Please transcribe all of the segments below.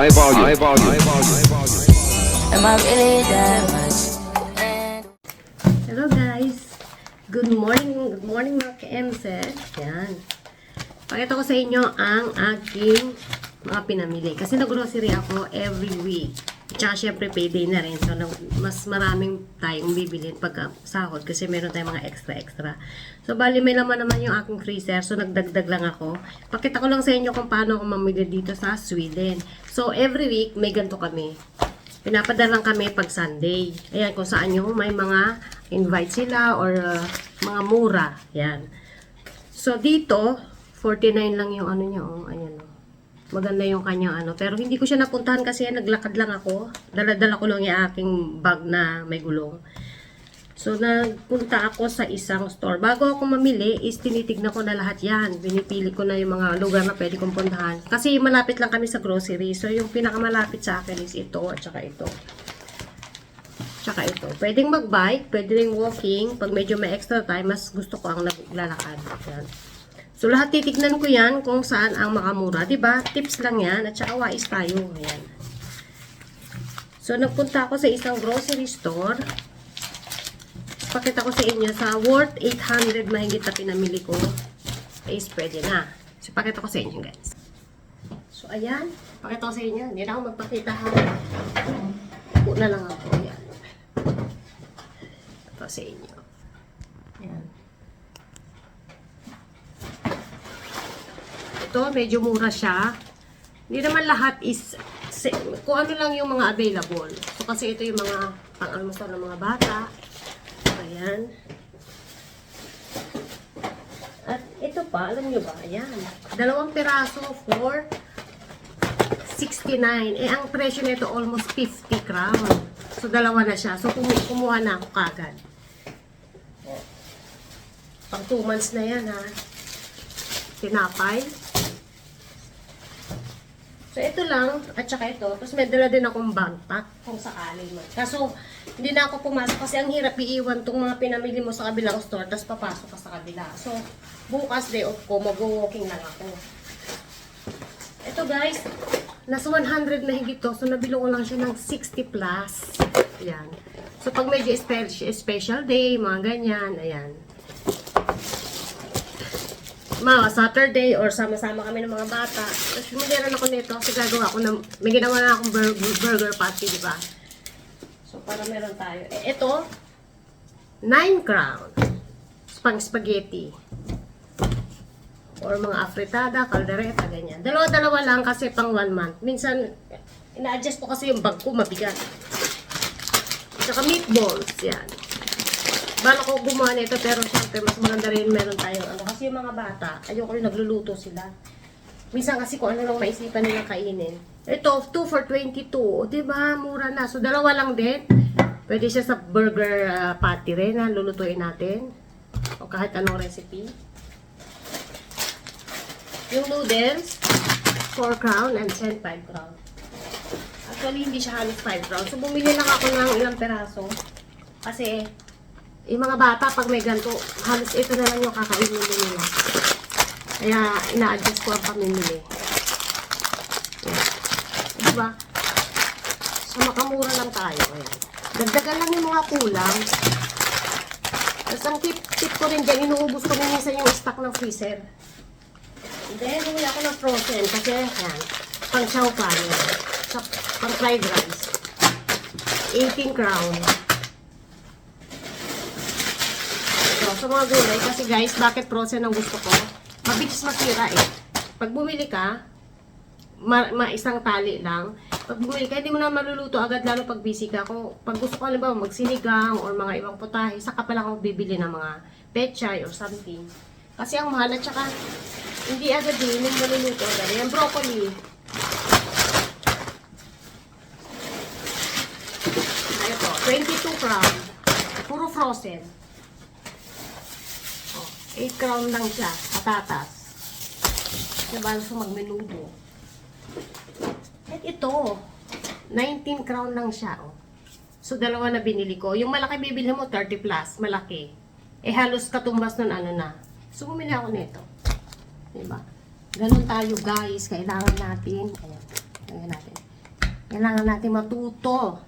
High volume. High volume. High volume. High volume. Am I really that much? Hello guys! Good morning mga ka-MZ. Yan. Pakita ko sa inyo ang aking mga pinamili. Kasi nag-grocery ako every week. Tsaka syempre payday na rin. So mas maraming tayong bibilhin pagka sahod kasi meron tayong mga extra. So bali may laman naman yung aking freezer. So nagdagdag lang ako. Pakita ko lang sa inyo kung paano ako mamili dito sa Sweden. So every week may ganito kami. Pinapadalang kami pag Sunday. Ayan, kung saan yung may mga invite sila or mga mura. Ayan. So, dito, 49 lang yung ano niya. Oh. Ayan, oh. Maganda yung kanyang ano. Pero hindi ko siya napuntahan kasi naglakad lang ako. Dala-dala ko lang yung aking bag na may gulong. So, nagpunta ako sa isang store. Bago ako mamili, is tinitignan ko na lahat yan. Pinipili ko na yung mga lugar na pwede kong puntahan. Kasi malapit lang kami sa grocery. So, yung pinakamalapit sa akin is ito at saka ito. Tsaka ito. Pwedeng mag-bike, pwedeng walking. Pag medyo may extra time, mas gusto ko ang naglalakad. Yan. So, lahat titignan ko yan kung saan ang makamura. Diba? Tips lang yan. At saka wais tayo. Ayan. So, nagpunta ako sa isang grocery store. Pakita ko sa inyo sa worth 800 mahigit na pinamili ko is pwede na. So, pakita ko sa inyo guys. So, ayan. Pakita ko sa inyo. Hindi na ako magpakita ha. Upo na lang ako. Ayan. Pakita ko sa inyo. Ayan. Ito, medyo mura siya. Hindi naman lahat is kung ano lang yung mga available. So, kasi ito yung mga pang-almusal ng mga bata. Ayan. At ito pa, alam nyo ba? Ayan. 2 piraso for 69. Eh, ang presyo nito almost 50 crown. So, dalawa na siya. So, kumuha na ako kagad. Pang 2 months na yan, ha. Tinapay. So, ito lang, at saka ito. Tapos may dala din akong backpack kung sakali man. Kaso, hindi na ako pumasok kasi ang hirap iiwan tong mga pinamili mo sa kabilang store tapos papasok ka sa kabila. So, bukas day off ko, mag-walking lang ako. Ito guys, nasa 100 na higit to. So, nabilo ko lang siya ng 60 plus. Ayan. So, pag medyo special day, mga ganyan, ayan. Saturday or sama-sama kami ng mga bata. Tapos meron ako nito kasi gagawa ko ng, may ginawa na akong burger patty, di ba? So, para meron tayo. Eh, ito, 9 crown. Pang spaghetti. Or mga afritada, caldereta, ganyan. Dalawa-dalawa lang kasi pang 1 month. Minsan, ina-adjust ko kasi yung bag ko, mabigat. Saka meatballs, yan. Bala ko gumawa nito pero syempre mas maganda rin meron tayong ano. Kasi yung mga bata, ayoko rin nagluluto sila. Minsan kasi kung ano lang maisipan nilang kainin. Ito, 2 for 22. O diba, mura na. So, dalawa lang din. Pwede siya sa burger patty rin na lulutuin natin. O kahit anong recipe. Yung noodles, 4 crown and 10, 5 crown. Actually, hindi siya halos 5 crown. So, bumili lang ako ng ilang peraso. Kasi, yung mga bata, pag may ganito, halos ito na lang yung kakainin nila. Kaya, ina-adjust ko ang pamimili. Ayan. Diba? So, makamura lang tayo. Ayan. Dagdagan lang yung mga kulang. Tapos, ang tip ko rin dyan, inuubos ko na minsan yung stock ng freezer. And then, huli ako ng frozen. Kasi, ayan, pang chow pan. Pang fried rice. 18 crown. Sa mga gulay, kasi guys, bakit frozen ang gusto ko? Mabilis masira eh. Pag bumili ka, isang tali lang. Pag bumili ka, hindi mo na maluluto agad, lalo pag busy ka. Kung pag gusto ko, halimbawa, magsinigang or mga ibang putahe, saka pa lang ako bibili ng mga pechay or something. Kasi ang mahal at saka, hindi agad din yung maluluto agad. Yung broccoli. Ayun po, 22 crown. Puro frozen. 8 crown lang siya, patatas. Diba, so magmenudo. At ito, 19 crown lang siya, oh. So, dalawa na binili ko. Yung malaki bibili mo, 30 plus, malaki. Eh, halos katumbas nun, ano na. So, bumili ako nito. Diba? Ganun tayo, guys. Kailangan natin, ayan, natin. Kailangan natin matuto.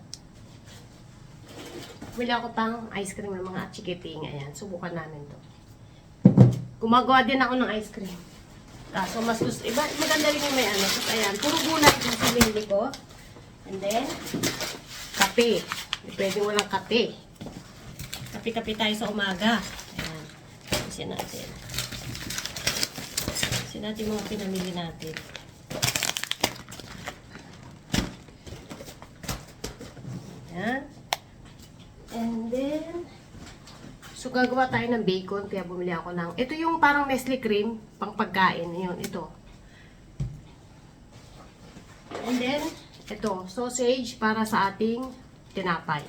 Bili ako pang ice cream ng mga chikiting. Ayan, subukan namin to. Gumagawa din ako ng ice cream. So, mas gusto, iba, maganda rin yung may ano. Tapos, ayan, puro gulay yung sinili ko. And then, kape. Pwede walang kape. Kape-kape tayo sa umaga. Ayan. Isin natin. Isin natin mga pinamili natin. Ayan. And then, so gagawa tayo ng bacon, kaya bumili ako ng, ito yung parang Nestle cream, pang pagkain, yun, ito. And then, ito, sausage para sa ating tinapay.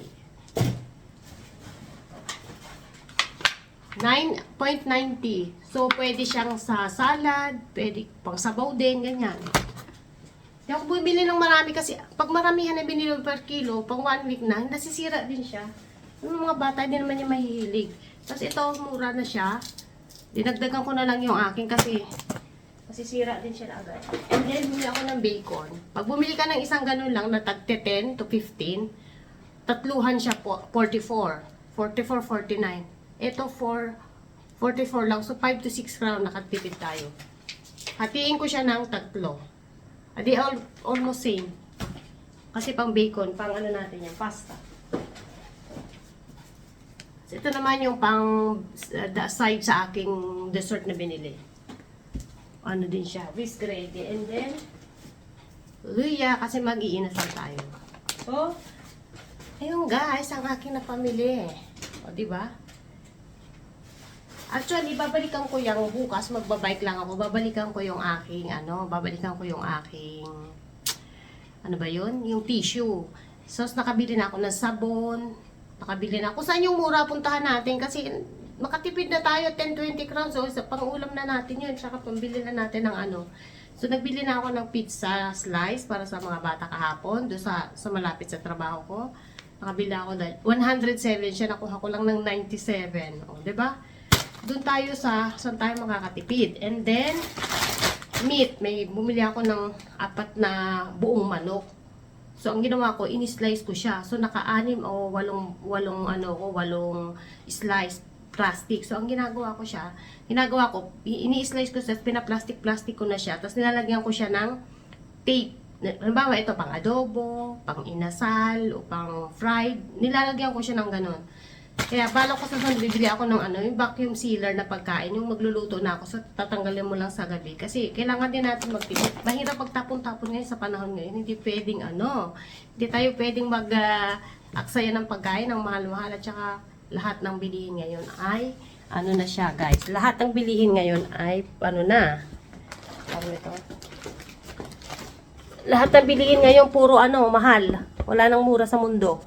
9.90. So, pwede siyang sa salad, pwede pang sabaw din, ganyan. Hindi ako bumili ng marami kasi, pag maramihan na binili per kilo, pang 1 week na, nasisira din siya. Yung mga bata, hindi naman yung mahihilig. Tapos ito, mura na siya. Dinagdagan ko na lang yung akin kasi masisira din siya agad. And then, bumili ako ng bacon. Pag bumili ka ng isang ganun lang na tag 10 to 15, tatluhan siya po, 44. 44, 49. Ito, 44 lang. So, 5 to 6 crown nakatipid tayo. Hatiin ko siya ng tatlo. Adi, almost same. Kasi pang bacon, pang ano natin yan, pasta. So, ito naman yung pang side sa aking dessert na binili. Ano din siya, whisk ready. And then, luya, kasi mag-iinasal tayo. So, ayun guys, ang aking napamili. O, diba? Actually, babalikan ko yung bukas, magbabike lang ako. Babalikan ko yung aking, ano ba yun? Yung tissue. So, nakabili na ako ng sabon. Nakabili na. Kung saan yung mura, puntahan natin. Kasi makatipid na tayo, 10-20 crowns. So, pang-ulam na natin yun. Tsaka pambili na natin ng ano. So, nagbili na ako ng pizza slice para sa mga bata kahapon. Doon sa malapit sa trabaho ko. Nakabili ako na 107 siya. Nakuha ko lang ng 97. O, diba? Doon tayo saan tayo makakatipid. And then, meat. May bumili ako ng 4 na buong manok. So, ang ginawa ko, ini-slice ko siya. So, naka-6 o 8 slice plastic. So, ang ginagawa ko, ini-slice ko siya, pinaplastic-plastic ko na siya. Tapos, nilalagyan ko siya ng tape. Halimbawa, ito pang adobo, pang inasal, o pang fried. Nilalagyan ko siya ng ganun. Kaya, balak ko sa bibili ako ng yung vacuum sealer na pagkain, yung magluluto na ako, so tatanggalin mo lang sa gabi. Kasi, kailangan din natin magtipid. Mahirap pagtapon-tapon ngayon sa panahon ngayon. Hindi pwedeng hindi tayo pwedeng mag-aksaya ng pagkain ng mahal-mahal. At saka, lahat ng bilihin ngayon ay, na siya guys. Lahat ng bilihin ngayon ay, ito. Lahat ng bilihin ngayon, puro mahal. Wala nang mura sa mundo.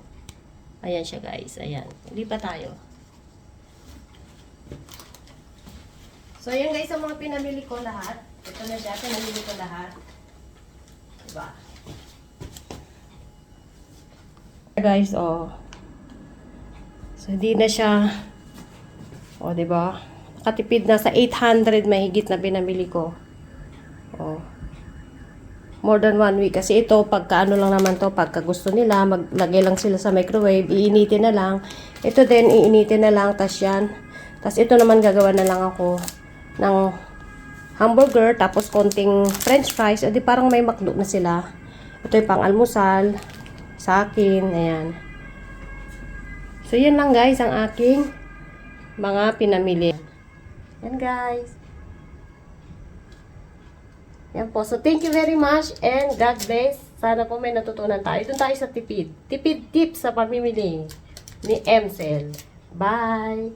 Ayan siya guys, ayan. Hindi pa tayo. So ayan guys, ang mga pinamili ko lahat. Ito na siya, pinamili ko lahat. Diba? Guys, So hindi na siya, diba? Nakatipid na sa 800 mahigit na pinamili ko. More than 1 week. Kasi ito, pagka lang naman to, pagka gusto nila, maglagay lang sila sa microwave, iinitin na lang. Ito din, iinitin na lang, tas yan. Tas ito naman, gagawa na lang ako ng hamburger, tapos konting french fries. O di parang may McDo na sila. Ito yung pang-almusal sa akin. Ayan. So, yan lang guys, ang aking mga pinamili. Yan guys. Yan po. So, thank you very much and God bless. Sana po may natutunan tayo. Doon tayo sa tipid. Tipid tips sa pamimili ni Emsel. Bye!